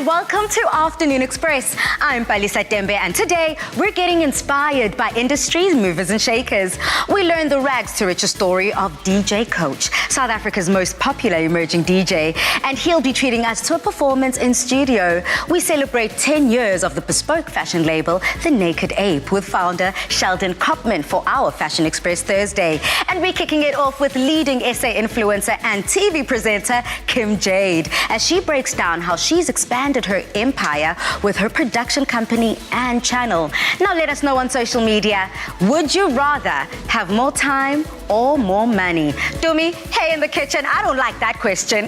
welcome to Afternoon Express. I'm Palisa Tembe, and today we're getting inspired by industry's movers and shakers. We learn the rags to riches story of DJ Coach, South Africa's most popular emerging DJ, and he'll be treating us to a performance in studio. We celebrate 10 years of the bespoke fashion label, the Naked Ape, with founder Sheldon Kopman for our Fashion Express Thursday. And we're kicking it off with leading SA influencer and TV presenter Kim Jade, as she breaks down how she's expanded her empire with her production company and channel. Now let us know on social media, would you rather have more time or more money? Dumi, hey in the kitchen, I don't like that question.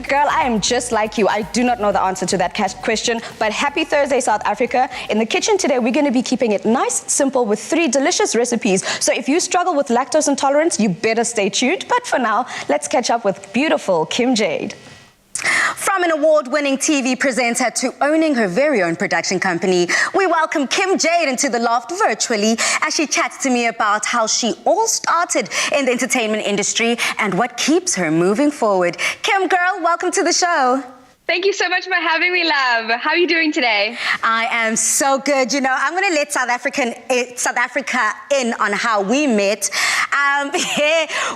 Girl, I am just like you. I do not know the answer to that question, but happy Thursday, South Africa. In the kitchen today, we're going to be keeping it nice, simple, with 3 delicious recipes. So if you struggle with lactose intolerance, you better stay tuned. But for now, let's catch up with beautiful Kim Jade. From an award-winning TV presenter to owning her very own production company, we welcome Kim Jade into the loft virtually as she chats to me about how she all started in the entertainment industry and what keeps her moving forward. Kim, girl, welcome to the show. Thank you so much for having me, love. How are you doing today? I am so good. You know, I'm going to let South Africa in on how we met.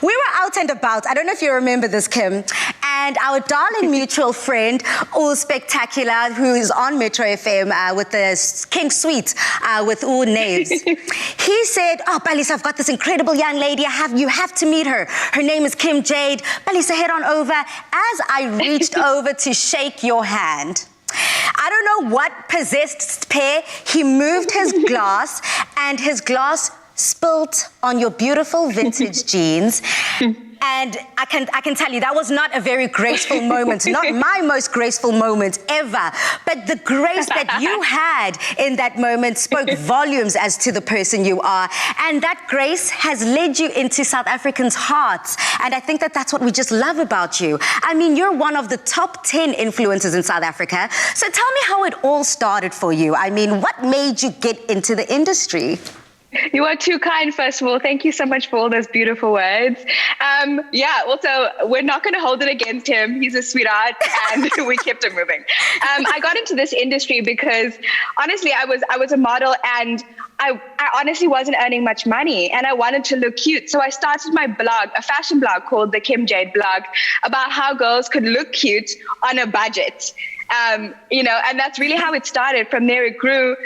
We were out and about. I don't know if you remember this, Kim. And our darling mutual friend, Ooh Spectacular, who is on Metro FM with the King Suite with Ooh Naves. He said, oh, Palisa, I've got this incredible young lady. You have to meet her. Her name is Kim Jade. Palisa, head on over. As I reached over to shake your hand, I don't know what possessed pair. He moved his glass and his glass spilt on your beautiful vintage jeans. And I can tell you, that was not a very graceful moment, not my most graceful moment ever. But the grace that you had in that moment spoke volumes as to the person you are. And that grace has led you into South Africans' hearts. And I think that that's what we just love about you. I mean, you're one of the top 10 influencers in South Africa. So tell me how it all started for you. I mean, what made you get into the industry? You are too kind, first of all. Thank you so much for all those beautiful words. Also, we're not going to hold it against him. He's a sweetheart, and we kept him moving. I got into this industry because, honestly, I was a model, and I honestly wasn't earning much money, and I wanted to look cute. So I started my blog, a fashion blog called the Kim Jade blog, about how girls could look cute on a budget. And that's really how it started. From there, it grew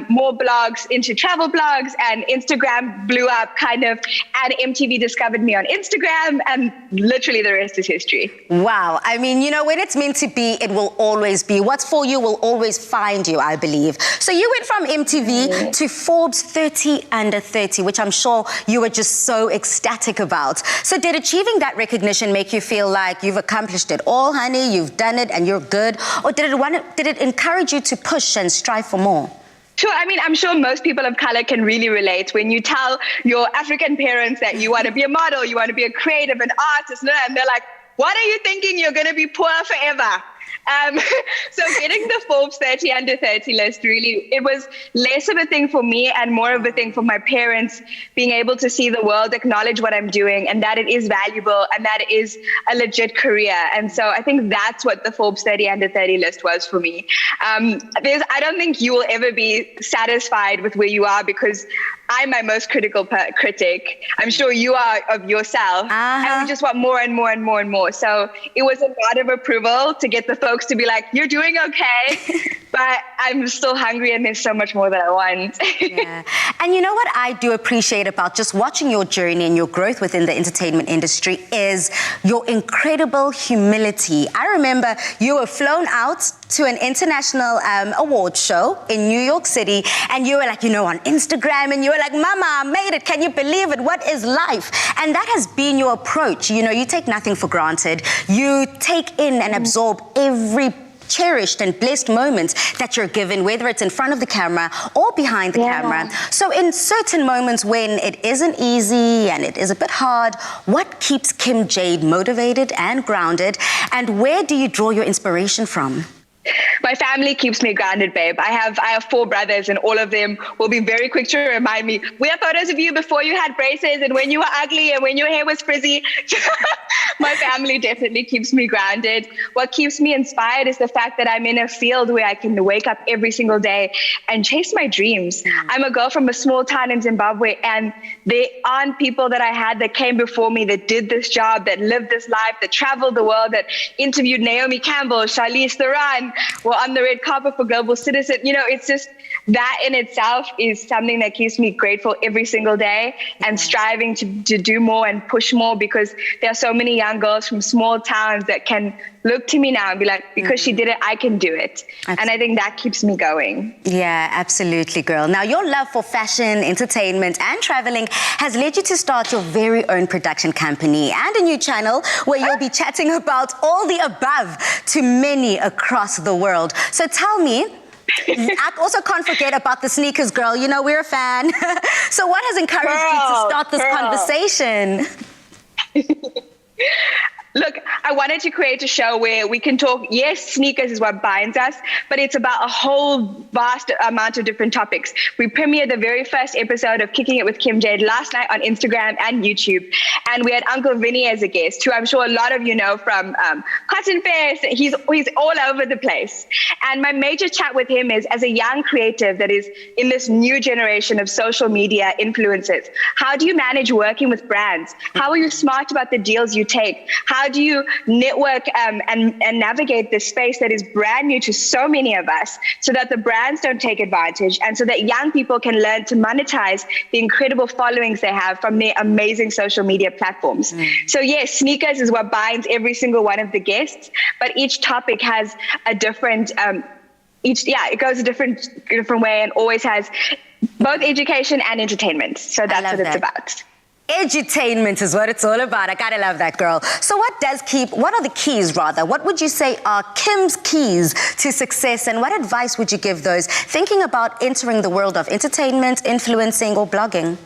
more blogs into travel blogs, and Instagram blew up kind of, and MTV discovered me on Instagram, and literally the rest is history. Wow. I mean, you know, when it's meant to be, it will always be. What's for you will always find you, I believe. So you went from MTV to Forbes 30 Under 30, which I'm sure you were just so ecstatic about. So did achieving that recognition make you feel like you've accomplished it all, honey, you've done it and you're good? Or did it encourage you to push and strive for more? Sure. I mean, I'm sure most people of color can really relate when you tell your African parents that you want to be a model, you want to be a creative, an artist, and they're like, what are you thinking? You're going to be poor forever. So getting the Forbes 30 Under 30 list, really, it was less of a thing for me and more of a thing for my parents, being able to see the world acknowledge what I'm doing and that it is valuable and that it is a legit career. And so I think that's what the Forbes 30 Under 30 list was for me. I don't think you will ever be satisfied with where you are, because I'm my most critical critic. I'm sure you are of yourself. And we just want more and more and more and more. So it was a lot of approval to get the folks to be like, you're doing okay. But I'm still hungry, and there's so much more that I want. Yeah. And you know what I do appreciate about just watching your journey and your growth within the entertainment industry is your incredible humility. I remember you were flown out to an international award show in New York City, and you were like, on Instagram, and you were like, Mama, I made it. Can you believe it? What is life? And that has been your approach. You take nothing for granted. You take in and absorb every cherished and blessed moments that you're given, whether it's in front of the camera or behind the camera. So in certain moments when it isn't easy and it is a bit hard, what keeps Kim Jade motivated and grounded, and where do you draw your inspiration from? My family keeps me grounded, babe. I have 4 brothers, and all of them will be very quick to remind me, we have photos of you before you had braces and when you were ugly and when your hair was frizzy. My family definitely keeps me grounded. What keeps me inspired is the fact that I'm in a field where I can wake up every single day and chase my dreams. I'm a girl from a small town in Zimbabwe, and there aren't people that I had that came before me that did this job, that lived this life, that traveled the world, that interviewed Naomi Campbell, Charlize Theron, were on the red carpet for Global Citizen. You know, it's just that in itself is something that keeps me grateful every single day and striving to do more and push more, because there are so many young girls from small towns that can look to me now and be like, because she did it, I can do it. Absolutely. And I think that keeps me going. Yeah, absolutely, girl. Now, your love for fashion, entertainment, and traveling has led you to start your very own production company and a new channel where you'll be chatting about all the above to many across the world. So tell me, I also can't forget about the sneakers, girl. You know, we're a fan. So what has encouraged you to start this conversation? Look, I wanted to create a show where we can talk, yes, sneakers is what binds us, but it's about a whole vast amount of different topics. We premiered the very first episode of Kicking It with Kim Jade last night on Instagram and YouTube. And we had Uncle Vinny as a guest, who I'm sure a lot of you know from Cotton Fest. He's all over the place. And my major chat with him is, as a young creative that is in this new generation of social media influencers, how do you manage working with brands? How are you smart about the deals you take? How do you network and navigate this space that is brand new to so many of us, so that the brands don't take advantage and so that young people can learn to monetize the incredible followings they have from their amazing social media platforms? So yes, sneakers is what binds every single one of the guests, but each topic has a different, it goes a different way and always has both education and entertainment. So that's what it's about. Edutainment is what it's all about. I gotta love that, girl. So what are the keys, rather? What would you say are Kim's keys to success, and what advice would you give those thinking about entering the world of entertainment, influencing, or blogging?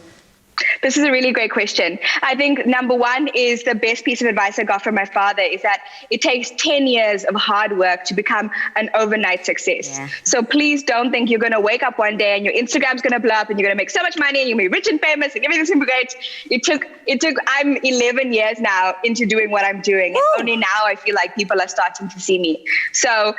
This is a really great question. I think number one is the best piece of advice I got from my father is that it takes 10 years of hard work to become an overnight success. Yeah. So please don't think you're going to wake up one day and your Instagram's going to blow up and you're going to make so much money and you're going to be rich and famous and everything's going to be great. It took, I'm 11 years now into doing what I'm doing. And only now I feel like people are starting to see me. So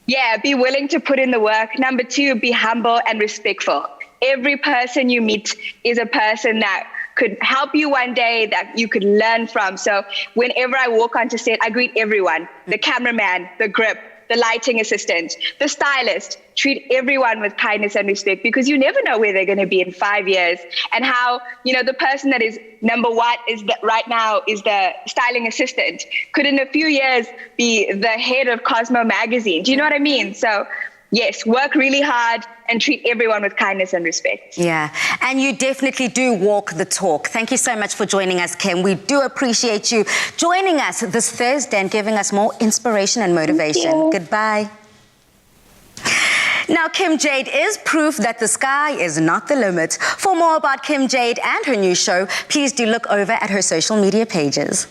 yeah, be willing to put in the work. Number two, be humble and respectful. Every person you meet is a person that could help you one day, that you could learn from. So whenever I walk onto set, I greet everyone, the cameraman, the grip, the lighting assistant, the stylist. Treat everyone with kindness and respect, because you never know where they're going to be in 5 years, and how, the person that is number one right now is the styling assistant could in a few years be the head of Cosmo magazine. Do you know what I mean? So yes, work really hard and treat everyone with kindness and respect. Yeah, and you definitely do walk the talk. Thank you so much for joining us, Kim. We do appreciate you joining us this Thursday and giving us more inspiration and motivation. Goodbye. Now, Kim Jade is proof that the sky is not the limit. For more about Kim Jade and her new show, please do look over at her social media pages.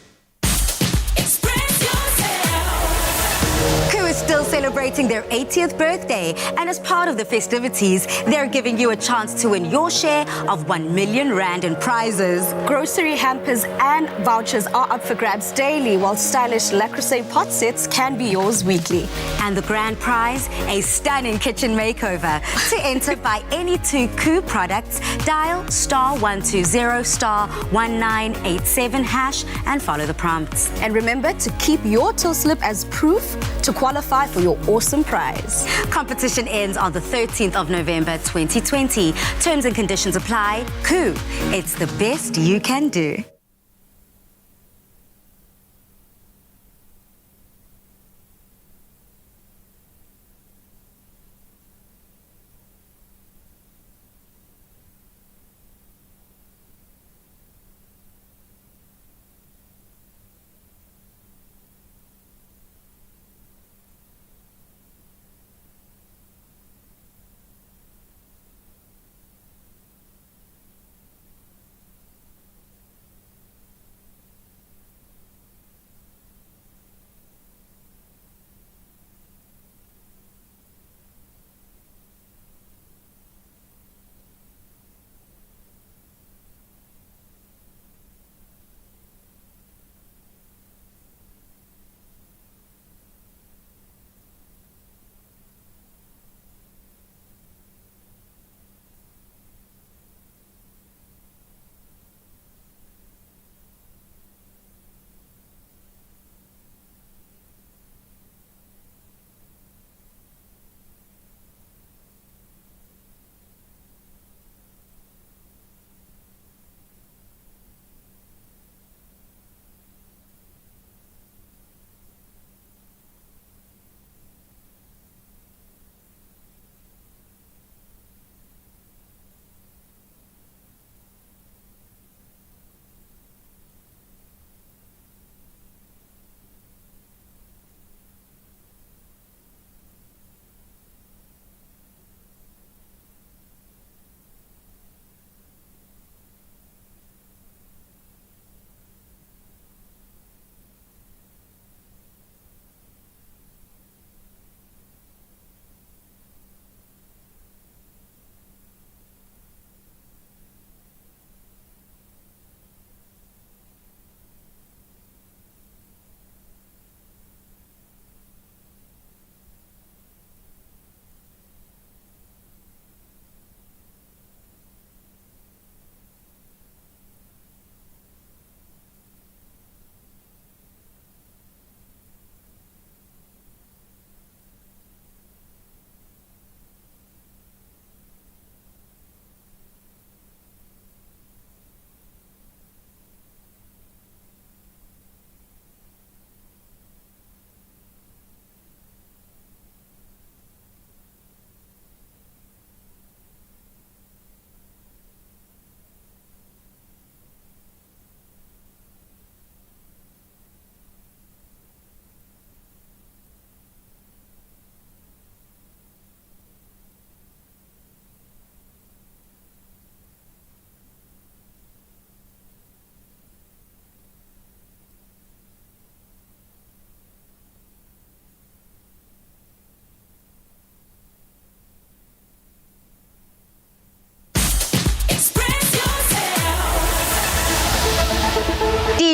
Still celebrating their 80th birthday, and as part of the festivities, they're giving you a chance to win your share of 1 million rand in prizes. Grocery hampers and vouchers are up for grabs daily, while stylish Lactose-free pot sets can be yours weekly. And the grand prize, a stunning kitchen makeover. To enter, buy any 2 Koo products, dial *120 *1987# and follow the prompts. And remember to keep your till slip as proof to qualify for your awesome prize. Competition ends on the 13th of November 2020. Terms and conditions apply. Koo, it's the best you can do.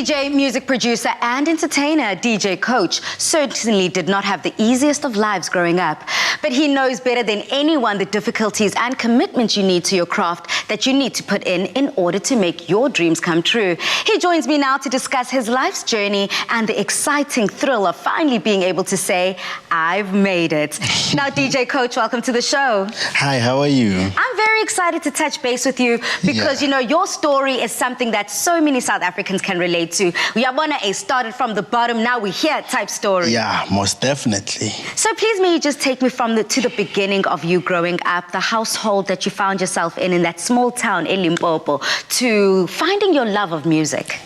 DJ, music producer, and entertainer DJ Coach certainly did not have the easiest of lives growing up, but he knows better than anyone the difficulties and commitment you need to your craft that you need to put in order to make your dreams come true. He joins me now to discuss his life's journey and the exciting thrill of finally being able to say, I've made it. Now, DJ Coach, welcome to the show. Hi, how are you? I'm very excited to touch base with you because, you know, your story is something that so many South Africans can relate to. Yabona A started from the bottom, now we're here type story. Yeah, most definitely. So please may you just take me to the beginning of you growing up, the household that you found yourself in that small town in Limpopo, to finding your love of music.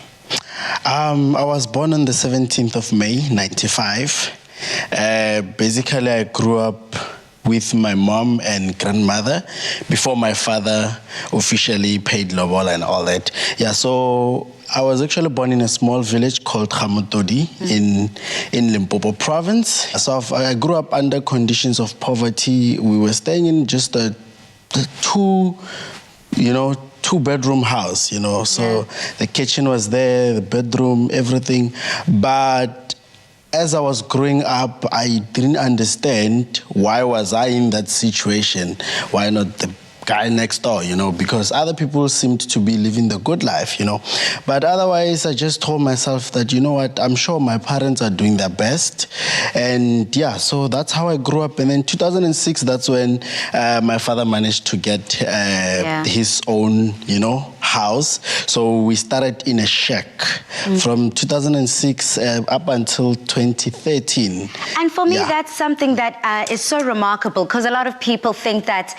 I was born on the 17th of May, 1995. Basically, I grew up with my mom and grandmother before my father officially paid lobola and all that. Yeah, so I was actually born in a small village called Gamutodi in Limpopo province. So I grew up under conditions of poverty. We were staying in just a two-bedroom house, so the kitchen was there, the bedroom, everything. But as I was growing up, I didn't understand why was I in that situation. Why not the guy next door, because other people seemed to be living the good life, But otherwise, I just told myself that, you know what, I'm sure my parents are doing their best. And yeah, so that's how I grew up. And then 2006, that's when my father managed to get his own, house. So we started in a shack from 2006 up until 2013. And for me, that's something that is so remarkable, because a lot of people think that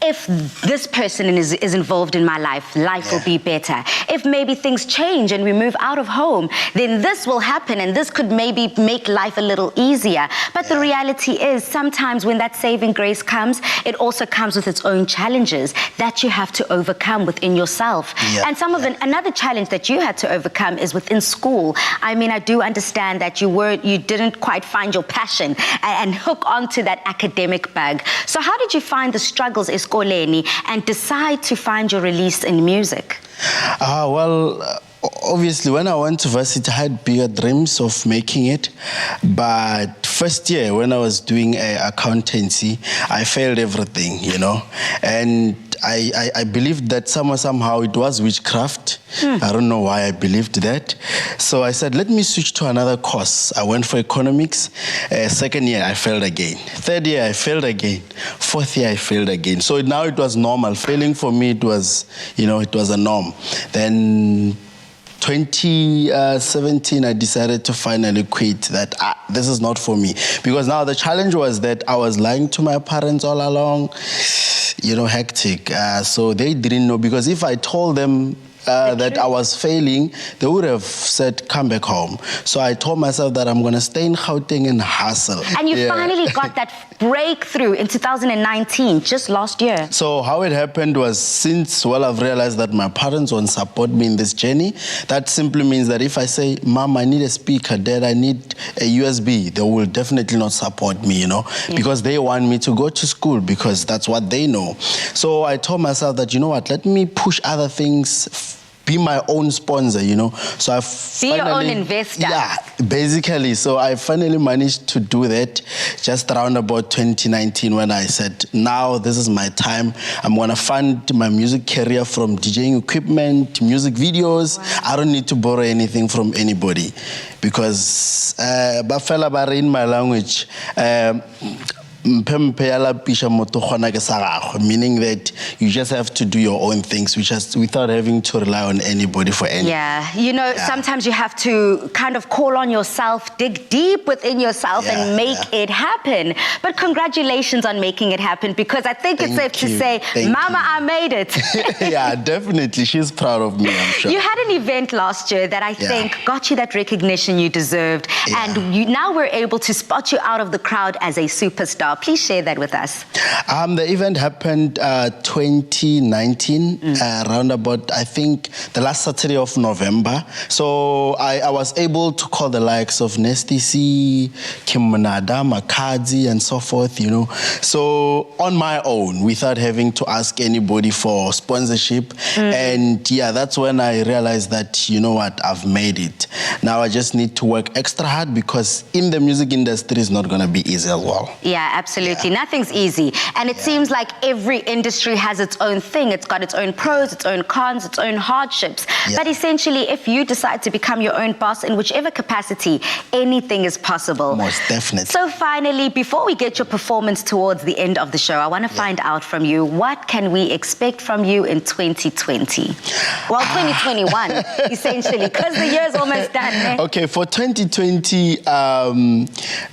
if this person is involved in my life, life will be better. If maybe things change and we move out of home, then this will happen and this could maybe make life a little easier. But the reality is sometimes when that saving grace comes, it also comes with its own challenges that you have to overcome within yourself. And another challenge that you had to overcome is within school. I mean, I do understand that you didn't quite find your passion and hook onto that academic bug. So how did you find the struggles and decide to find your release in music? Obviously, when I went to varsity, I had bigger dreams of making it. But first year, when I was doing accountancy, I failed everything, And I believed that somehow it was witchcraft. I don't know why I believed that. So I said, let me switch to another course. I went for economics. Second year, I failed again. Third year, I failed again. Fourth year, I failed again. So now it was normal. Failing for me, it was a norm. Then 2017, I decided to finally quit, that this is not for me. Because now the challenge was that I was lying to my parents all along, hectic. So they didn't know, because if I told them that I was failing, they would have said, come back home. So I told myself that I'm going to stay in Gauteng and hustle. And you finally got that breakthrough in 2019, just last year. So how it happened was, since I've realized that my parents won't support me in this journey, that simply means that if I say, Mom, I need a speaker, Dad, I need a USB, they will definitely not support me, because they want me to go to school, because that's what they know. So I told myself that, let me push other things, be my own sponsor, So I be your own investor. Yeah, basically. So I finally managed to do that just around about 2019, when I said, now this is my time. I'm going to fund my music career from DJing equipment, music videos. Wow. I don't need to borrow anything from anybody, because Bafela Bare in my language, meaning that you just have to do your own things, without having to rely on anybody for anything. Sometimes you have to kind of call on yourself, dig deep within yourself and make it happen. But congratulations on making it happen, because I think it's safe to say, Mama, I made it. Yeah, definitely. She's proud of me, I'm sure. You had an event last year that I think got you that recognition you deserved. And now we're able to spot you out of the crowd as a superstar. star? Please share that with us. The event happened 2019, around about, I think, the last Saturday of November. So I was able to call the likes of Nesty C, Kim Manada, Makadzi, and so forth, you know. So on my own, without having to ask anybody for sponsorship. And yeah, that's when I realized that, you know what, I've made it. Now I just need to work extra hard because in the music industry, it's not going to be easy as well. Yeah, absolutely. Nothing's easy. And it seems like every industry has its own thing. It's got its own pros, its own cons, its own hardships. But essentially, if you decide to become your own boss in whichever capacity, anything is possible. Most definitely. So finally, before we get your performance towards the end of the show, I want to find out from you, what can we expect from you in 2020? Well, 2021, essentially, because the year's almost done. Eh? Okay, for 2020,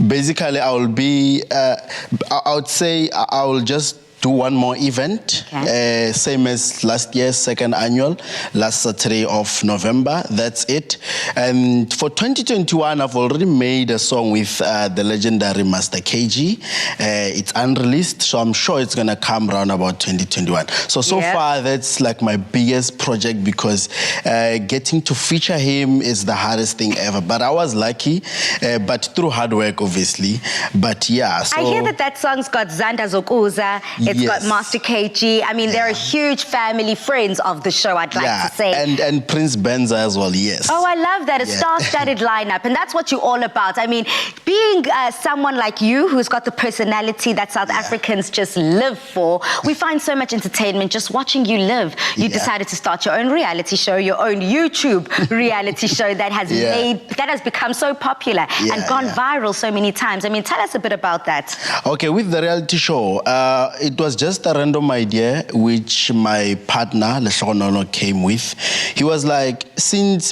basically I will be, I would say I will just do one more event, same as last year's second annual, last Saturday of November. That's it. And for 2021, I've already made a song with the legendary Master KG. It's unreleased, so I'm sure it's gonna come around about 2021. So far, that's like my biggest project because getting to feature him is the hardest thing ever. But I was lucky, but through hard work, obviously. But yeah, so... I hear that song's got Zanda Zokuza. It's got Master KG. I mean, they're a huge family, friends of the show, I'd like to say. And Prince Benza as well, yes. Oh, I love that. A star-studded lineup. And that's what you're all about. I mean, being someone like you who's got the personality that South Africans just live for, we find so much entertainment just watching you live. You decided to start your own reality show, your own YouTube reality show that has that has become so popular and gone viral so many times. I mean, tell us a bit about that. Okay, with the reality show, it was just a random idea which my partner, Leshonono, came with. He was like,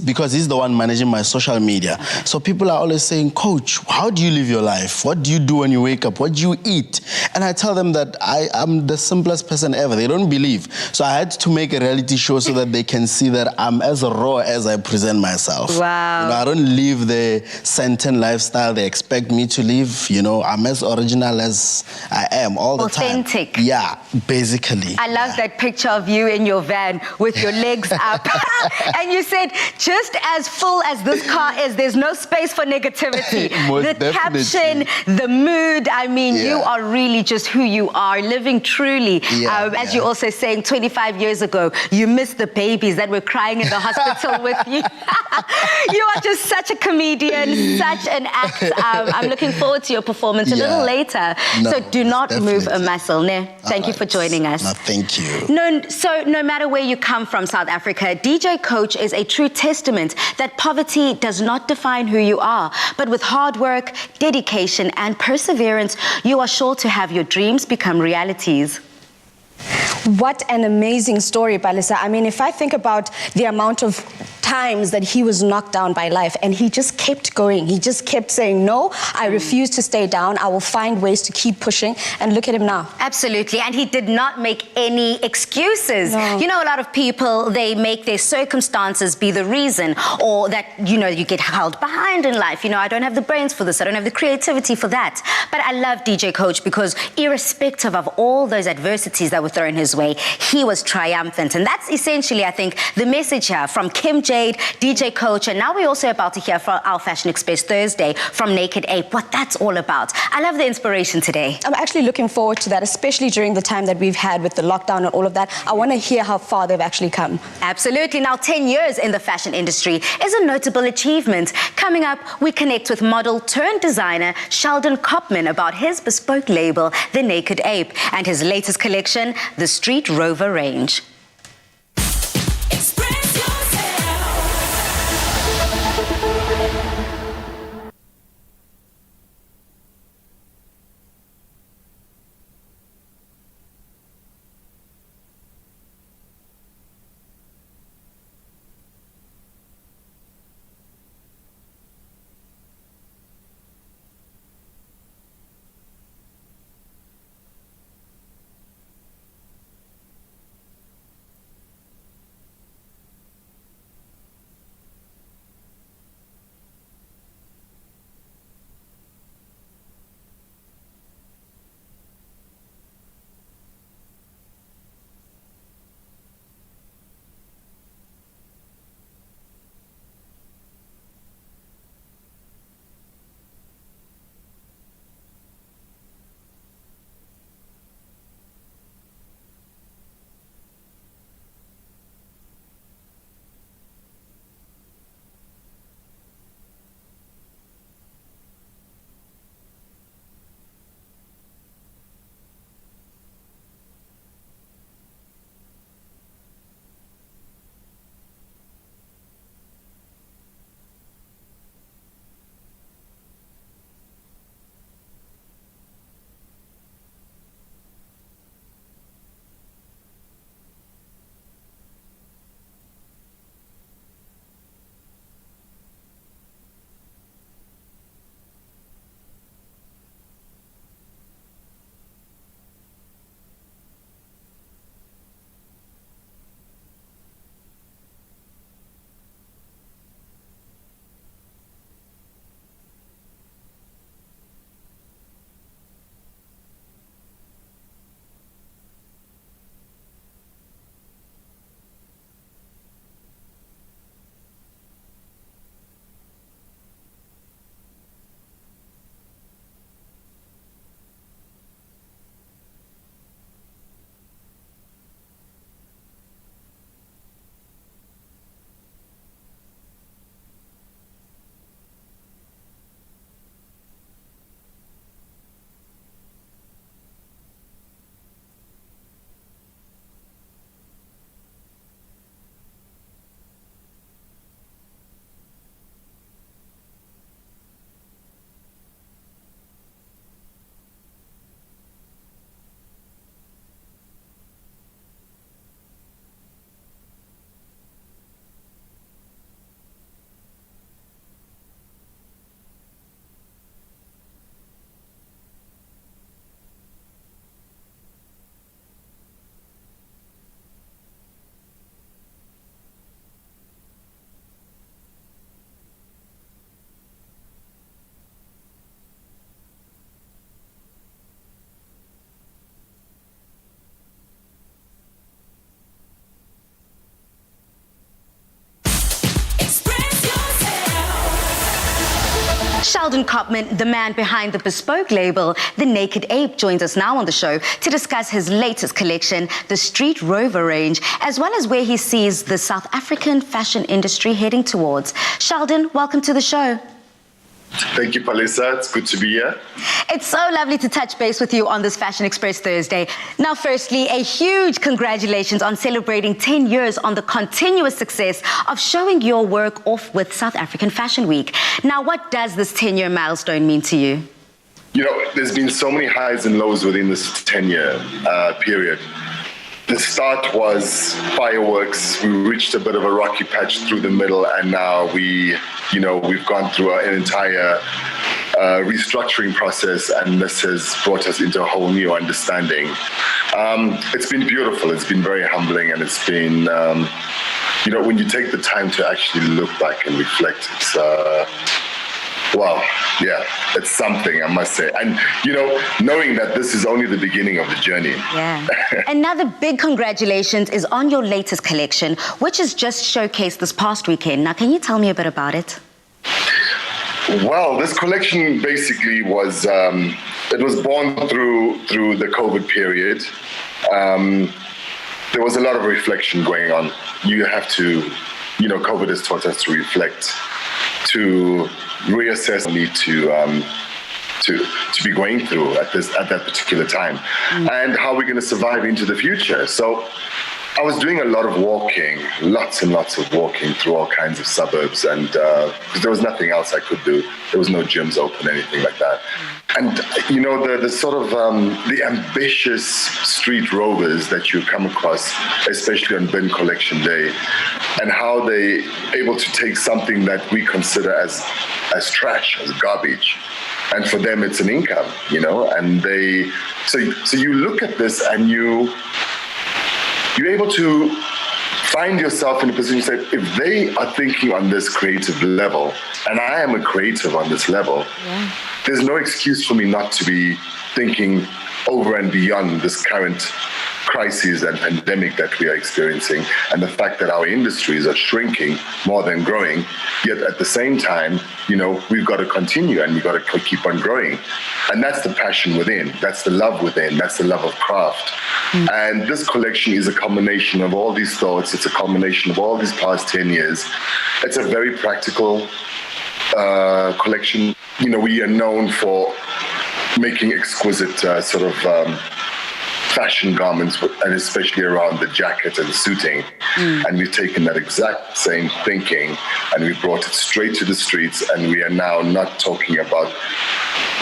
because he's the one managing my social media, so people are always saying, Coach, how do you live your life? What do you do when you wake up? What do you eat? And I tell them that I am the simplest person ever. They don't believe. So I had to make a reality show so that they can see that I'm as raw as I present myself. Wow. You know, I don't live the Santan lifestyle they expect me to live. You know, I'm as original as I am all the time. Authentic. Yeah, basically. I love that picture of you in your van with your legs up. And you said, just as full as this car is, there's no space for negativity. The caption, the mood, I mean, you are really just who you are, living truly. As you're also saying, 25 years ago, you missed the babies that were crying in the hospital with you. You are just such a comedian, such an act. I'm looking forward to your performance a little later. No, so do not move a definitely. muscle. Ne? Thank you for joining us. No, thank you. No matter where you come from, South Africa, DJ Coach is a true testament that poverty does not define who you are, but with hard work, dedication, and perseverance, you are sure to have your dreams become realities. What an amazing story, Palisa. I mean, if I think about the amount of times that he was knocked down by life and he just kept going. He just kept saying, no, I refuse to stay down. I will find ways to keep pushing. And look at him now. Absolutely. And he did not make any excuses. No. You know, a lot of people, they make their circumstances be the reason, or that, you know, you get held behind in life. You know, I don't have the brains for this. I don't have the creativity for that. But I love DJ Coach because irrespective of all those adversities that were thrown his way, he was triumphant. And that's essentially, I think, the message here from Kim Jade, DJ Coach, and now we're also about to hear from our Fashion Express Thursday from Naked Ape, what that's all about. I love the inspiration today. I'm actually looking forward to that, especially during the time that we've had with the lockdown and all of that. I want to hear how far they've actually come. Absolutely. Now, 10 years in the fashion industry is a notable achievement. Coming up, we connect with model turned designer Sheldon Kopman about his bespoke label, The Naked Ape, and his latest collection, the Street Rover range. Sheldon Kopman, the man behind the bespoke label, The Naked Ape, joins us now on the show to discuss his latest collection, the Street Rover range, as well as where he sees the South African fashion industry heading towards. Sheldon, welcome to the show. Thank you, Palisa. It's good to be here. It's so lovely to touch base with you on this Fashion Express Thursday. Now, firstly, a huge congratulations on celebrating 10 years on the continuous success of showing your work off with South African Fashion Week. Now, what does this 10-year milestone mean to you? You know, there's been so many highs and lows within this 10-year period. The start was fireworks. We reached a bit of a rocky patch through the middle, and now we've gone through an entire restructuring process, and this has brought us into a whole new understanding. It's been beautiful. It's been very humbling, and it's been, when you take the time to actually look back and reflect, it's it's something, I must say. And, knowing that this is only the beginning of the journey. Yeah. Another big congratulations is on your latest collection, which is just showcased this past weekend. Now, can you tell me a bit about it? Well, this collection basically was, it was born through the COVID period. There was a lot of reflection going on. You have to, COVID has taught us to reflect, to reassess the need to be going through at that particular time, and how we're going to survive into the future. So I was doing a lot of walking, lots and lots of walking through all kinds of suburbs, and because there was nothing else I could do. There was no gyms open, anything like that. And the sort of the ambitious street rovers that you come across, especially on bin collection day, and how they able to take something that we consider as trash, as garbage, and for them it's an income, and so you look at this and you're able to find yourself in a position to say, if they are thinking on this creative level, and I am a creative on this level, there's no excuse for me not to be thinking over and beyond this current crisis and pandemic that we are experiencing, and the fact that our industries are shrinking more than growing, yet at the same time, we've got to continue and we've got to keep on growing. And that's the passion within, that's the love within, that's the love of craft. And this collection is a combination of all these thoughts. It's a combination of all these past 10 years. It's a very practical collection. We are known for making exquisite fashion garments, and especially around the jacket and suiting. And we've taken that exact same thinking and we brought it straight to the streets, and we are now not talking about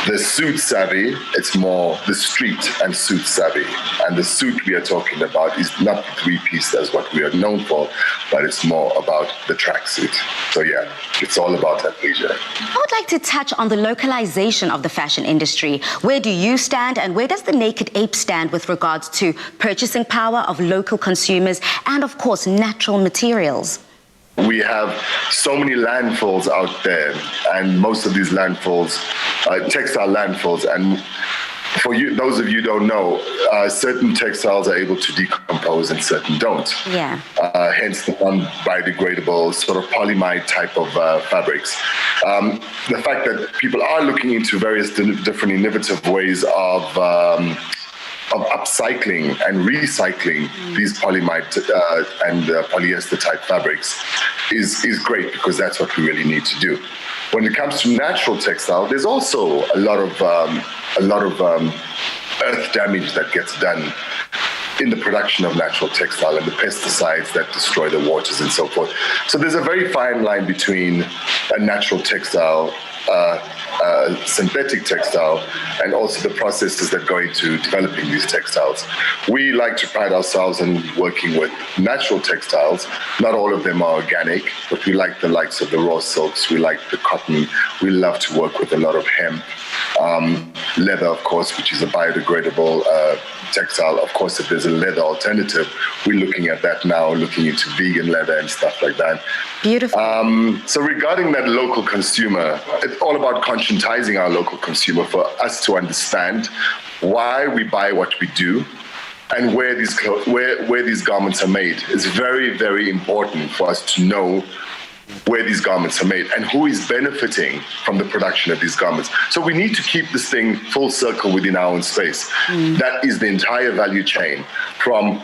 the suit savvy, it's more the street and suit savvy. And the suit we are talking about is not the three-piece as what we are known for, but it's more about the tracksuit. So yeah, it's all about athleisure. I would like to touch on the localization of the fashion industry. Where do you stand, and where does the Naked Ape stand with regards to purchasing power of local consumers and, of course, natural materials? We have so many landfills out there, and most of these landfills, textile landfills, and for you, those of you who don't know, certain textiles are able to decompose and certain don't. Yeah. Hence the non-biodegradable sort of polyamide type of fabrics. The fact that people are looking into various different innovative ways of upcycling and recycling these polyamide and polyester type fabrics is great, because that's what we really need to do. When it comes to natural textile, there's also a lot of earth damage that gets done in the production of natural textile, and the pesticides that destroy the waters and so forth. So there's a very fine line between a natural textile, synthetic textile, and also the processes that go into developing these textiles. We like to pride ourselves in working with natural textiles. Not all of them are organic, but we like the likes of the raw silks, we like the cotton, we love to work with a lot of hemp, leather, of course, which is a biodegradable textile. Of course, if there's a leather alternative, we're looking at that now, looking into vegan leather and stuff like that. Beautiful. So regarding that local consumer, it's all about conscientizing our local consumer for us to understand why we buy what we do and where these garments are made. It's very, very important for us to know where these garments are made and who is benefiting from the production of these garments. So we need to keep this thing full circle within our own space. That is the entire value chain, from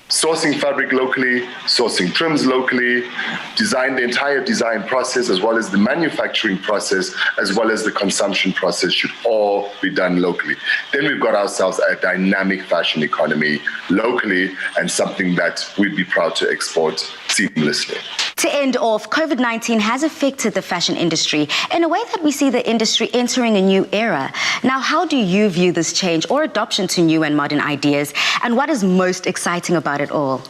sourcing fabric locally, sourcing trims locally, the entire design process, as well as the manufacturing process, as well as the consumption process should all be done locally. Then we've got ourselves a dynamic fashion economy locally, and something that we'd be proud to export seamlessly. To end off, COVID-19 has affected the fashion industry in a way that we see the industry entering a new era. Now, how do you view this change or adoption to new and modern ideas? And what is most exciting about it all?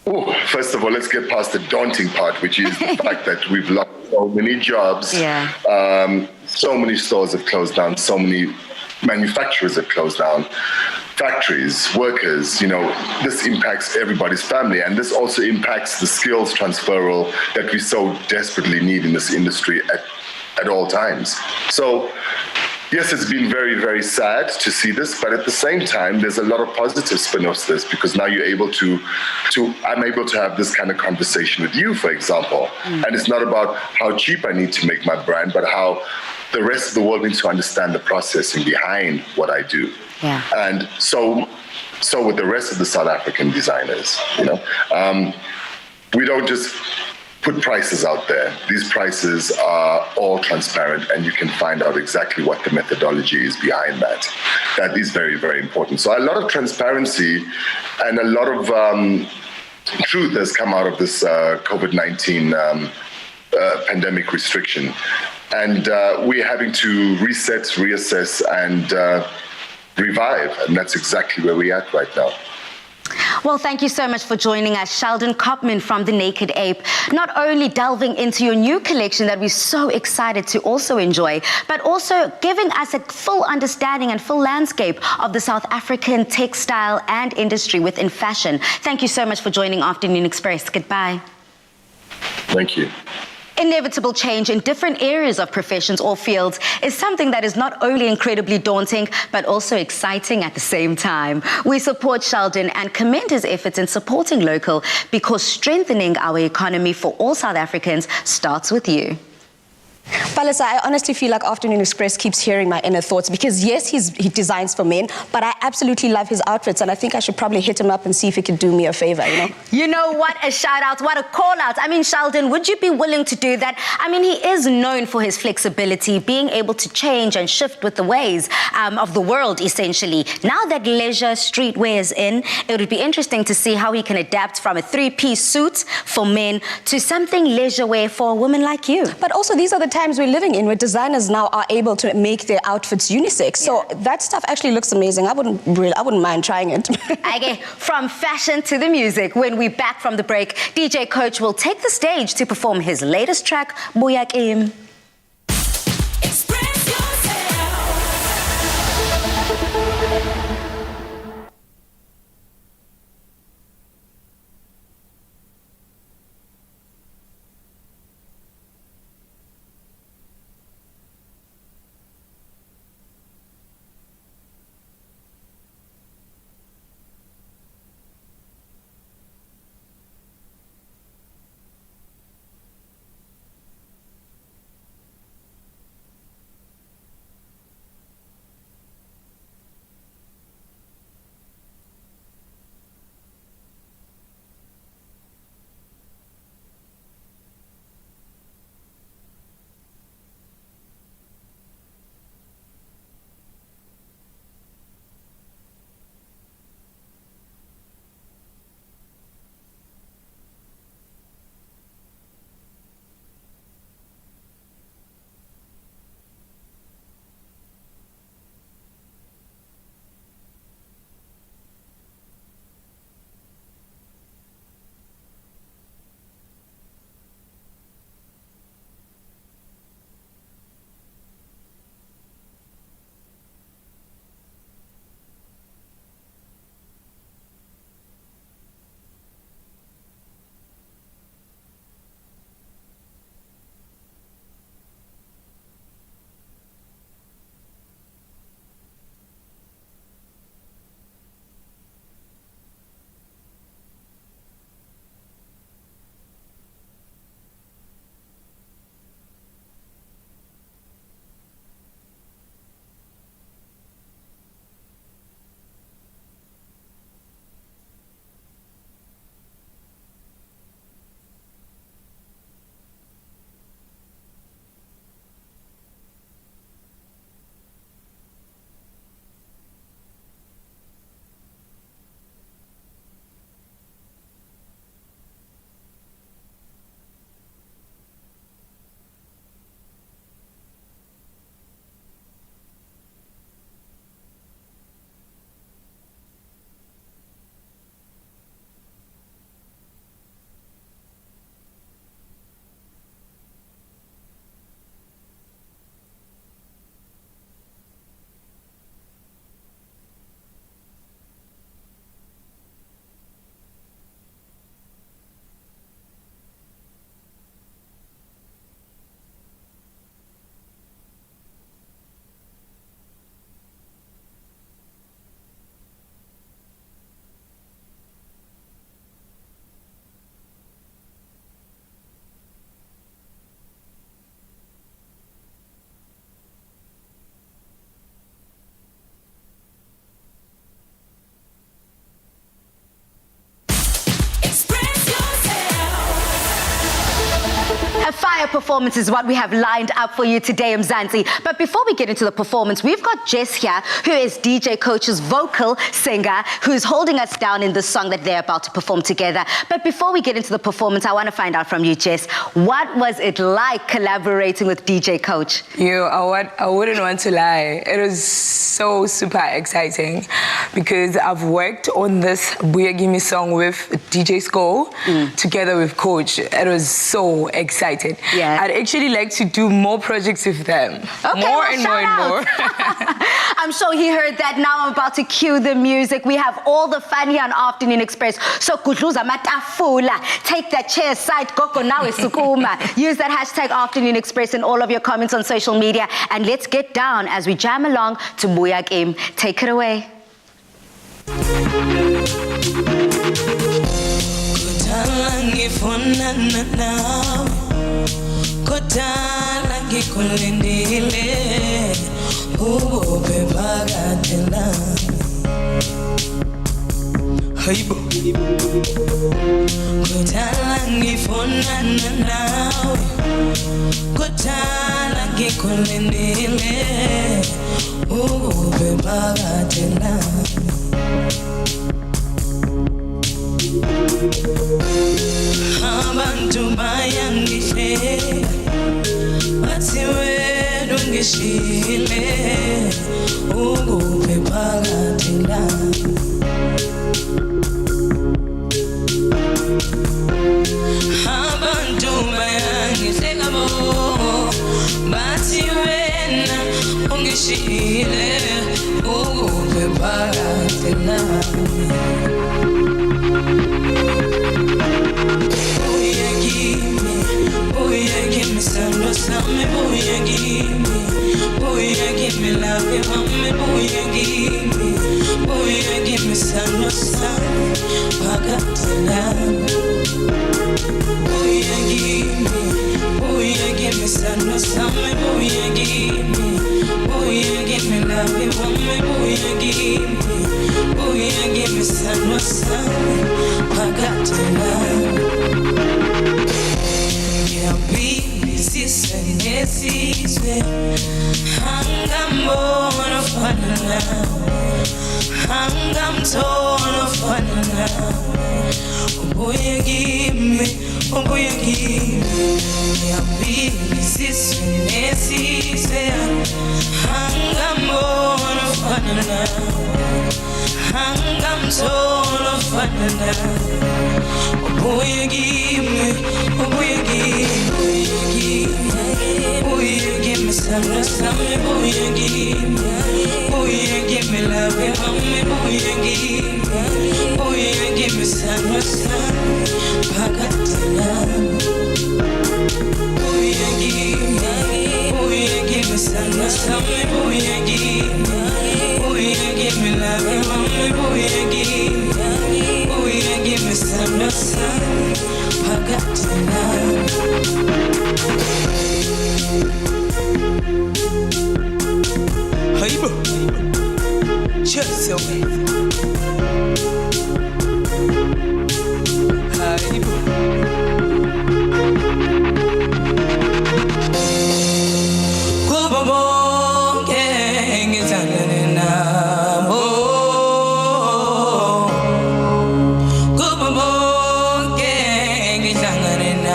Oh, first of all, let's get past the daunting part, which is the fact that we've lost so many jobs. So many stores have closed down. So many manufacturers have closed down. Factories, workers, this impacts everybody's family. And this also impacts the skills transferal that we so desperately need in this industry at all times. So, yes, it's been very, very sad to see this, but at the same time, there's a lot of positive spin-offs to this, because now you're able I'm able to have this kind of conversation with you, for example. And it's not about how cheap I need to make my brand, but how the rest of the world needs to understand the processing behind what I do. And so with the rest of the South African designers, we don't just put prices out there. These prices are all transparent, and you can find out exactly what the methodology is behind that. That is very, very important. So a lot of transparency and a lot of truth has come out of this COVID-19 pandemic restriction. And we're having to reset, reassess, and revive. And that's exactly where we're at right now. Well, thank you so much for joining us, Sheldon Kopman from the Naked Ape. Not only delving into your new collection that we're so excited to also enjoy, but also giving us a full understanding and full landscape of the South African textile and industry within fashion. Thank you so much for joining Afternoon Express. Goodbye. Thank you. Inevitable change in different areas of professions or fields is something that is not only incredibly daunting, but also exciting at the same time. We support Sheldon and commend his efforts in supporting local, because strengthening our economy for all South Africans starts with you. Palisa, I honestly feel like Afternoon Express keeps hearing my inner thoughts, because yes, he designs for men, but I absolutely love his outfits, and I think I should probably hit him up and see if he could do me a favor, You know what? A shout out, what a call out. I mean, Sheldon, would you be willing to do that? I mean, he is known for his flexibility, being able to change and shift with the ways of the world, essentially. Now that leisure streetwear is in, it would be interesting to see how he can adapt from a three-piece suit for men to something leisure wear for a woman like you. But also, these are the times we're living in, where designers now are able to make their outfits unisex. So that stuff actually looks amazing. I wouldn't mind trying it. Okay, from fashion to the music. When we're back from the break, DJ Coach will take the stage to perform his latest track, Buya Kim. A fire performance is what we have lined up for you today, Mzansi. But before we get into the performance, we've got Jess here, who is DJ Coach's vocal singer, who's holding us down in the song that they're about to perform together. But before we get into the performance, I want to find out from you, Jess, what was it like collaborating with DJ Coach? I wouldn't want to lie. It was so super exciting because I've worked on this Buya Gimme song with DJ Sko together with Coach. It was so excited. Yeah. I'd actually like to do more projects with them. Okay, more and more. I'm sure he heard that. Now I'm about to cue the music. We have all the fun here on Afternoon Express. So kudluza matafula. Take that chair aside. Koko nawe sukuma. Use that hashtag Afternoon Express in all of your comments on social media. And let's get down as we jam along to Buya Game. Take it away. Abantu bayangihleka bathi wena ungishile ukuphi phakathi nami abantu bayangihleka bo bathi wena ungishile ukuphi phakathi nami Booyah, give me love, you want me, booyah, give me some, Pagatana. Booyah, give me some, booyah, give me love, you want me, booyah, give me some, Pagatana. Yeah, baby, sister, nesizwe hangamona fana nawe hangamthola fana nawe ubuye kimi yabili siswe nesizwe hangamona fana nawe hangamthola fana nawe ubuye kimi give me some, booyah, give me love, booyah, give me some, Pagatana. Booyah, give me some, booyah, give me love, booyah, give me some, Pagatana. Haibo, just away. Haibo, Kubobo, gang is hanging now. Kubobo, gang is hanging now.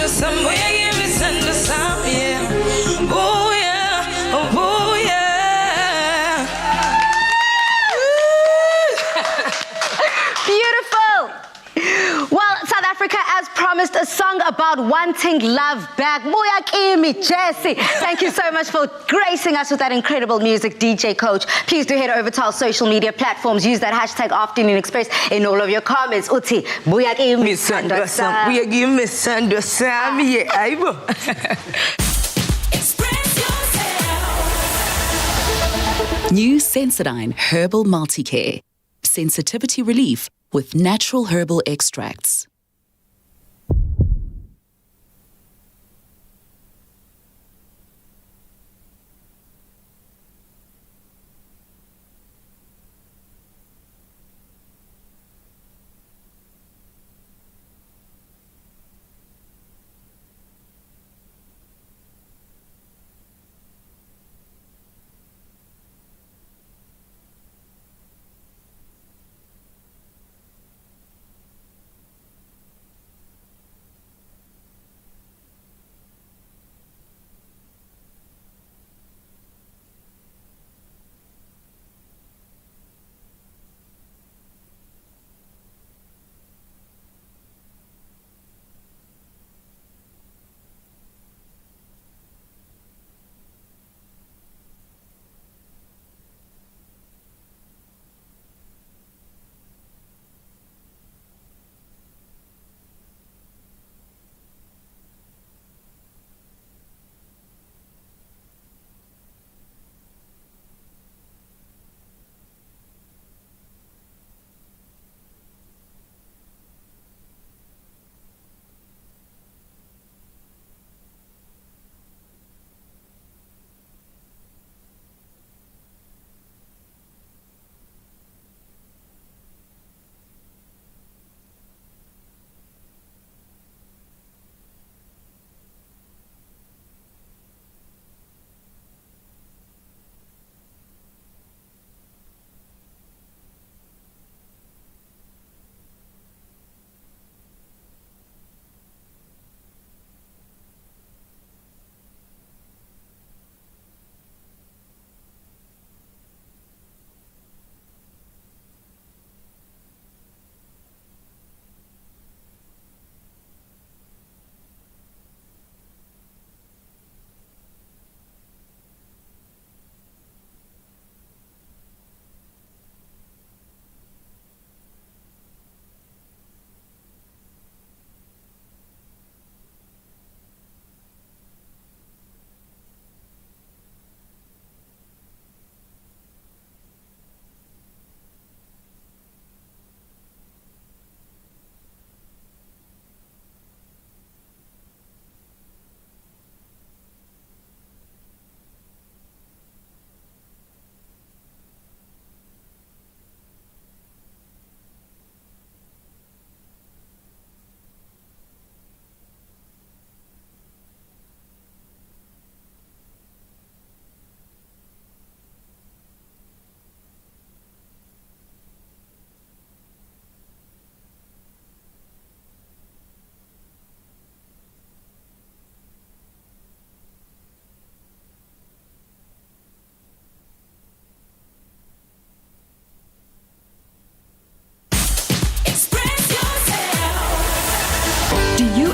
Somewhere about wanting love back. Buya kimi, Jesse. Thank you so much for gracing us with that incredible music, DJ Coach. Please do head over to our social media platforms. Use that hashtag Afternoon Express in all of your comments. Uti, buya kimi, Misunderstand. We are giving misunderstand. Yeah, I will. New Sensodyne Herbal Multicare. Sensitivity relief with natural herbal extracts.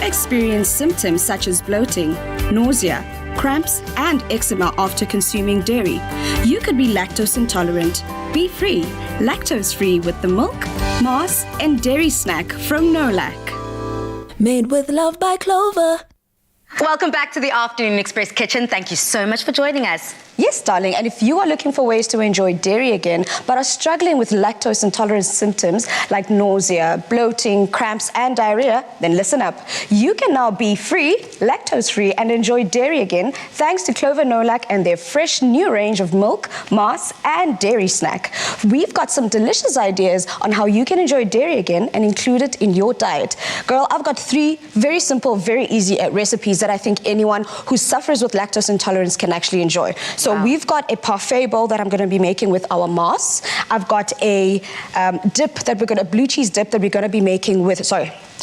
Experience symptoms such as bloating, nausea, cramps, and eczema after consuming dairy. You could be lactose intolerant. Be free, lactose-free with the milk, mass, and dairy snack from Nolac. Made with love by Clover. Welcome back to the Afternoon Express Kitchen. Thank you so much for joining us. Yes, darling, and if you are looking for ways to enjoy dairy again, but are struggling with lactose intolerance symptoms like nausea, bloating, cramps, and diarrhea, then listen up. You can now be free, lactose-free, and enjoy dairy again thanks to Clover Nolac and their fresh new range of milk, mass, and dairy snack. We've got some delicious ideas on how you can enjoy dairy again and include it in your diet. Girl, I've got 3 very simple, very easy recipes that I think anyone who suffers with lactose intolerance can actually enjoy. So we've got a parfait bowl that I'm going to be making with our mass. I've got a blue cheese dip that we're going to be making with,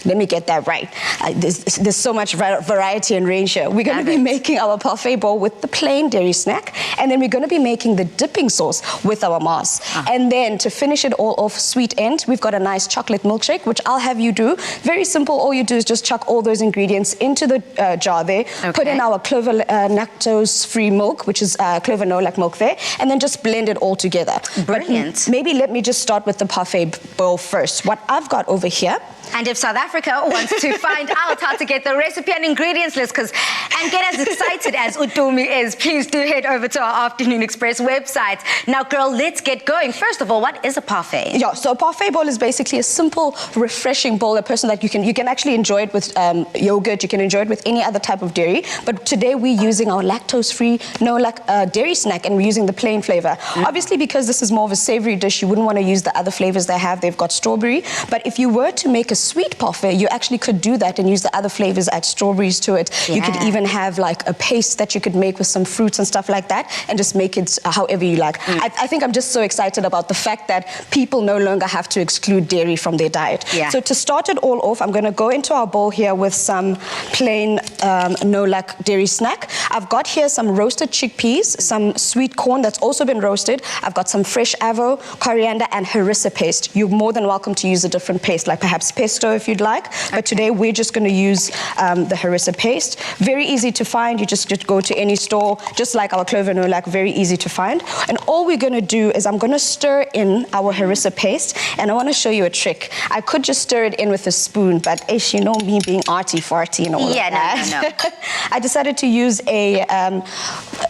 let me get that right. There's so much variety and range here. We're going to be making our parfait bowl with the plain dairy snack, and then we're going to be making the dipping sauce with our Mars. And then to finish it all off, sweet end, we've got a nice chocolate milkshake, which I'll have you do. Very simple. All you do is just chuck all those ingredients into the jar there, put in our Clover lactose-free milk, which is Clover no-lac milk there, and then just blend it all together. Brilliant. But maybe let me just start with the parfait bowl first. What I've got over here. And if South Africa wants to find out how to get the recipe and ingredients list and get as excited as Utumi is, please do head over to our Afternoon Express website. Now, girl, let's get going. First of all, what is a parfait? Yeah, so a parfait bowl is basically a simple, refreshing bowl, a person that you can actually enjoy it with yogurt, you can enjoy it with any other type of dairy. But today we're using our lactose-free, no-lac dairy snack, and we're using the plain flavor. Obviously, because this is more of a savory dish, you wouldn't want to use the other flavors they have. They've got strawberry. But if you were to make a sweet parfait, you actually could do that and use the other flavors, add strawberries to it. You could even have like a paste that you could make with some fruits and stuff like that, and just make it however you like. I think I'm just so excited about the fact that people no longer have to exclude dairy from their diet. So to start it all off, I'm going to go into our bowl here with some plain no-lac dairy snack. I've got here some roasted chickpeas, some sweet corn that's also been roasted. I've got some fresh avo, coriander, and harissa paste. You're more than welcome to use a different paste, like perhaps pesto if you'd like. But today we're just going to use the harissa paste. Very easy to find. You just go to any store, just like our Clover no-lac, very easy to find. And all we're going to do is I'm going to stir in our harissa paste, and I want to show you a trick. I could just stir it in with a spoon, but you know me being arty-farty and all of that. No. I decided to use a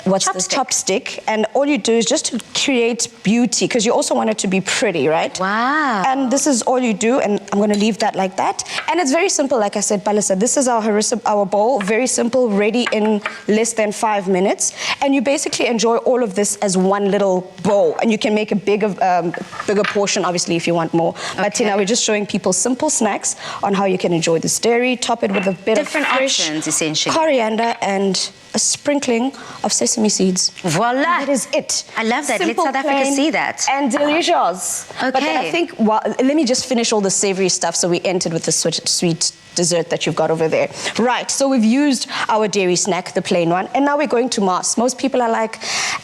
chopstick, and all you do is just to create beauty, because you also want it to be pretty, right? Wow. And this is all you do, and I'm going to leave that like that. And it's very simple, like I said, Palisa. This is our harissa, our bowl, very simple, ready in less than 5 minutes. And you basically enjoy all of this as one little bowl, and you can make a bigger portion, obviously, if you want more. But we're just showing people simple snacks on how you can enjoy this dairy. Top it with a bit different of fresh options, essentially, coriander and a sprinkling of sesame seeds. Voila. That is it. I love that. Simple, let South Africa see that. And delicious. Okay. But then I think, let me just finish all the savory stuff so we entered with the sweet dessert that you've got over there. Right, so we've used our dairy snack, the plain one, and now we're going to Mars. Most people are like,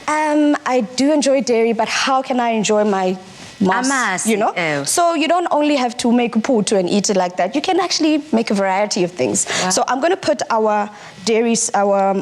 I do enjoy dairy, but how can I enjoy my Mars, you know? Ew. So you don't only have to make a putu and eat it like that. You can actually make a variety of things. Wow. So I'm going to put our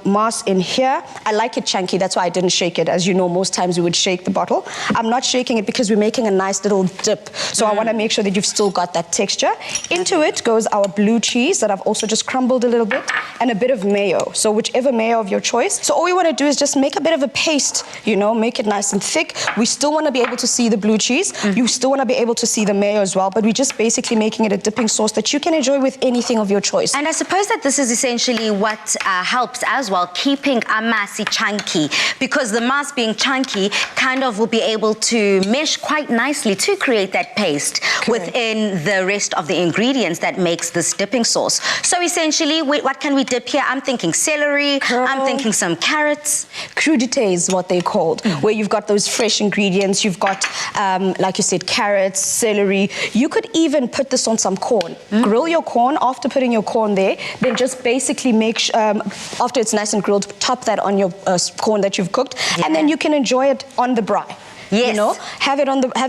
Mars in here. I like it chunky, that's why I didn't shake it. As you know, most times we would shake the bottle. I'm not shaking it because we're making a nice little dip. So I want to make sure that you've still got that texture. Into it goes our blue cheese that I've also just crumbled a little bit, and a bit of mayo. So whichever mayo of your choice. So all we want to do is just make a bit of a paste, you know, make it nice and thick. We still want to be able to see the blue cheese. You still want to be able to see the mayo as well, but we're just basically making it a dipping sauce that you can enjoy with anything of your choice. And I suppose that this is essentially what helps as well, keeping amasi chunky, because the mass being chunky kind of will be able to mesh quite nicely to create that paste within the rest of the ingredients that makes this dipping sauce. So essentially, what can we dip here? I'm thinking celery, I'm thinking some carrots. Crudité is what they're called, where you've got those fresh ingredients, you've got, like you said, carrots, celery. You could even put this on some corn. Grill your corn. After putting your corn there, then just basically make after it's nice and grilled, top that on your corn that you've cooked, and then you can enjoy it on the braai. Yes. You know, have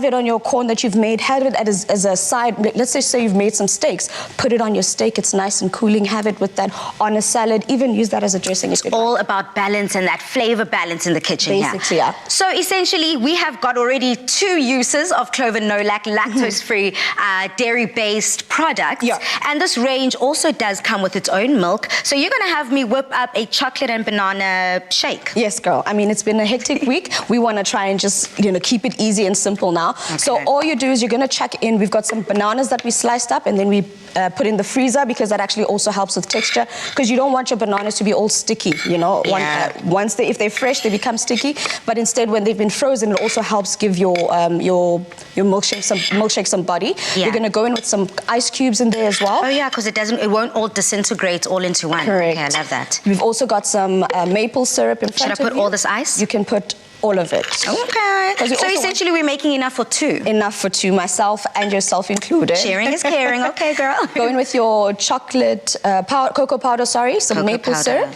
it on your corn that you've made. Have it as a side. Let's say you've made some steaks. Put it on your steak. It's nice and cooling. Have it with that on a salad. Even use that as a dressing. It's all about balance and that flavor balance in the kitchen. Basically, yeah. So essentially, we have got already 2 uses of Clover no-lac lactose-free dairy-based products. Yeah. And this range also does come with its own milk. So you're going to have me whip up a chocolate and banana shake. Yes, girl. I mean, it's been a hectic week. We want to try and just, keep it easy and simple now. Okay. So all you do is you're going to chuck in, we've got some bananas that we sliced up, and then we put in the freezer, because that actually also helps with texture, because you don't want your bananas to be all sticky, you know. Yeah. If they're fresh, they become sticky, but instead when they've been frozen, it also helps give your milkshake some body. Yeah. You're going to go in with some ice cubes in there as well. Oh yeah, because it won't all disintegrate all into one. Correct. Okay, I love that. We've also got some maple syrup in front of you. Should I put all this ice? You can put all of it. Okay. 'Cause we So also essentially we're making enough for two. Enough for two, myself and yourself included. Sharing is caring. Okay, girl. Go in with your chocolate, cocoa powder, some Cocoa maple powder. syrup.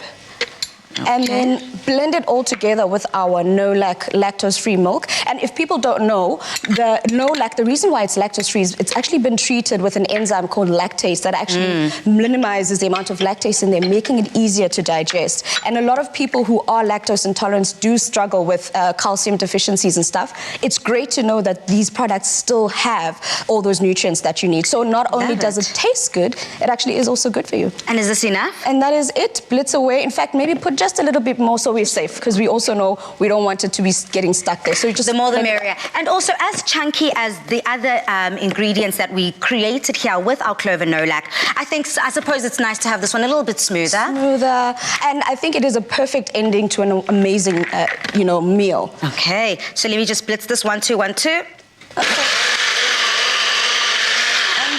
And then blend it all together with our no-lac lactose-free milk. And if people don't know, the no-lac, the reason why it's lactose-free is it's actually been treated with an enzyme called lactase that actually minimizes the amount of lactase in there, making it easier to digest. And a lot of people who are lactose intolerant do struggle with calcium deficiencies and stuff. It's great to know that these products still have all those nutrients that you need. So not only does it taste good, it actually is also good for you. And is this enough? And that is it. Blitz away. In fact, maybe put just a little bit more so we're safe, because we also know we don't want it to be getting stuck there. So just the more the merrier. And also as chunky as the other ingredients that we created here with our clover no-lac, I suppose it's nice to have this one a little bit smoother. Smoother. And I think it is a perfect ending to an amazing, meal. Okay, so let me just blitz this 1, 2, 1, 2.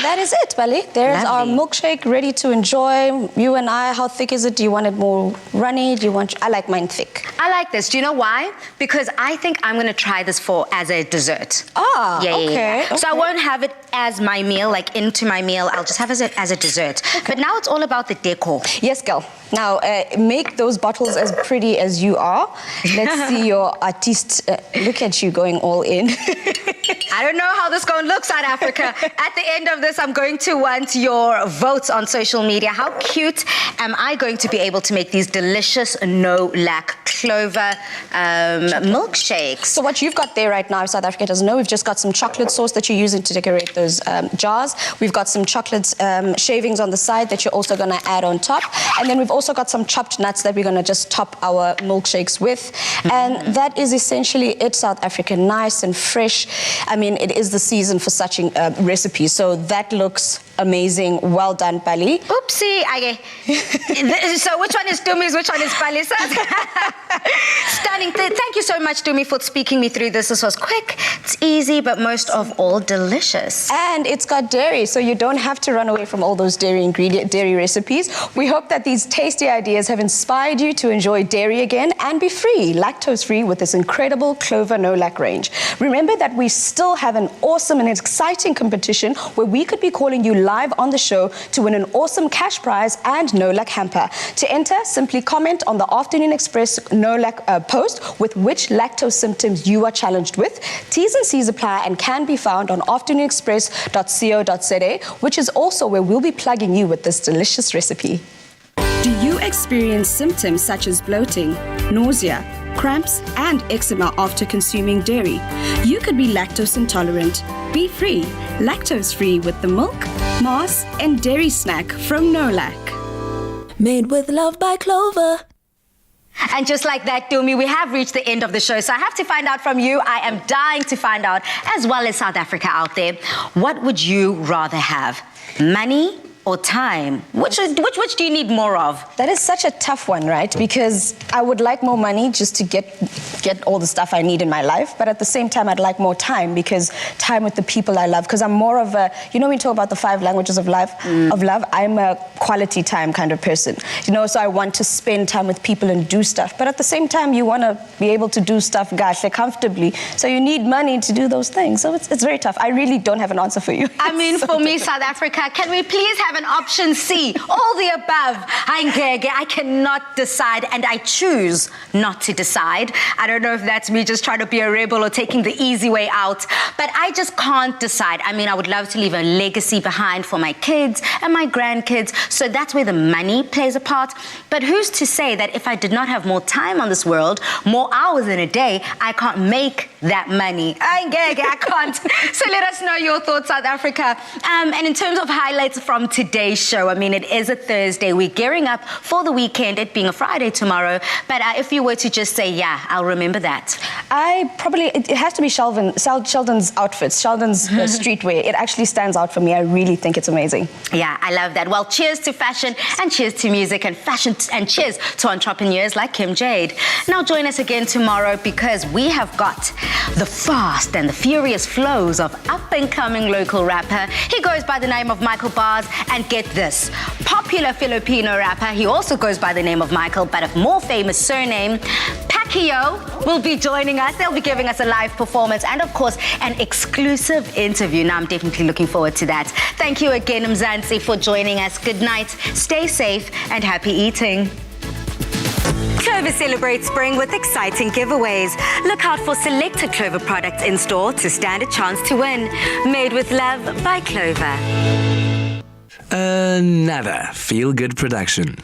That is it, Bali. There's our milkshake ready to enjoy. You and I, how thick is it? Do you want it more runny? I like mine thick. I like this. Do you know why? Because I think I'm going to try this as a dessert. Okay. So I won't have it as my meal, like into my meal. I'll just have it as a dessert. Okay. But now it's all about the decor. Yes, girl. Now, make those bottles as pretty as you are. Let's see your artiste. Look at you going all in. I don't know how this is going to look, South Africa. At the end of this, I'm going to want your votes on social media. How cute am I going to be able to make these delicious no-lac clover milkshakes? So what you've got there right now, South Africa doesn't know, we've just got some chocolate sauce that you're using to decorate those jars. We've got some chocolate shavings on the side that you're also going to add on top. And then we've also got some chopped nuts that we're going to just top our milkshakes with. And that is essentially it, South Africa. Nice and fresh. I mean, it is the season for such recipes. So that looks amazing. Well done, Bali. Oopsie. So which one is Dumi's, which one is Bali's? Stunning. Thank you so much, Dumi, for speaking me through this. This was quick, it's easy, but most of all, delicious. And it's got dairy, so you don't have to run away from all those dairy recipes. We hope that these tasty ideas have inspired you to enjoy dairy again and be free, lactose-free, with this incredible Clover no-lac range. Remember that we still have an awesome and exciting competition where we could be calling you live on the show to win an awesome cash prize and no-lac hamper. To enter, simply comment on the Afternoon Express no-lac post with which lactose symptoms you are challenged with. T's and C's apply and can be found on afternoonexpress.co.za, which is also where we'll be plugging you with this delicious recipe. Do you experience symptoms such as bloating, nausea, cramps, and eczema after consuming dairy? You could be lactose intolerant. Be free, lactose-free with the milk, mass, and dairy snack from no-lac. Made with love by Clover. And just like that, Dumi, we have reached the end of the show. So I have to find out from you. I am dying to find out, as well as South Africa out there, what would you rather have? Money or time? Which do you need more of? That is such a tough one, right? Because I would like more money just to get all the stuff I need in my life, but at the same time, I'd like more time, because time with the people I love. Because I'm more of a, when we talk about the 5 languages of love, I'm a quality time kind of person. So I want to spend time with people and do stuff. But at the same time, you want to be able to do stuff, comfortably. So you need money to do those things. So it's very tough. I really don't have an answer for you. I mean, for me, South Africa, can we please have an option C? All the above. I cannot decide, and I choose not to decide. I don't know if that's me just trying to be a rebel or taking the easy way out, but I just can't decide. I mean, I would love to leave a legacy behind for my kids and my grandkids, so that's where the money plays a part. But who's to say that if I did not have more time on this world, more hours in a day, I can't make that money? I can't. So let us know your thoughts, South Africa. And in terms of highlights from today's show, I mean, it is a Thursday. We're gearing up for the weekend, it being a Friday tomorrow. But if you were to just say, yeah, I'll remember that. It has to be Sheldon's outfits, Sheldon's streetwear. It actually stands out for me. I really think it's amazing. Yeah, I love that. Well, cheers to fashion, and cheers to music and fashion, and cheers to entrepreneurs like Kim Jade. Now join us again tomorrow, because we have got the fast and the furious flows of up-and-coming local rapper. He goes by the name of Michael Bars, and get this, popular Filipino rapper. He also goes by the name of Michael, but a more famous surname. Pack Kio will be joining us. They'll be giving us a live performance and, of course, an exclusive interview. Now, I'm definitely looking forward to that. Thank you again, Mzansi, for joining us. Good night, stay safe, and happy eating. Clover celebrates spring with exciting giveaways. Look out for selected Clover products in store to stand a chance to win. Made with love by Clover. Another feel-good production.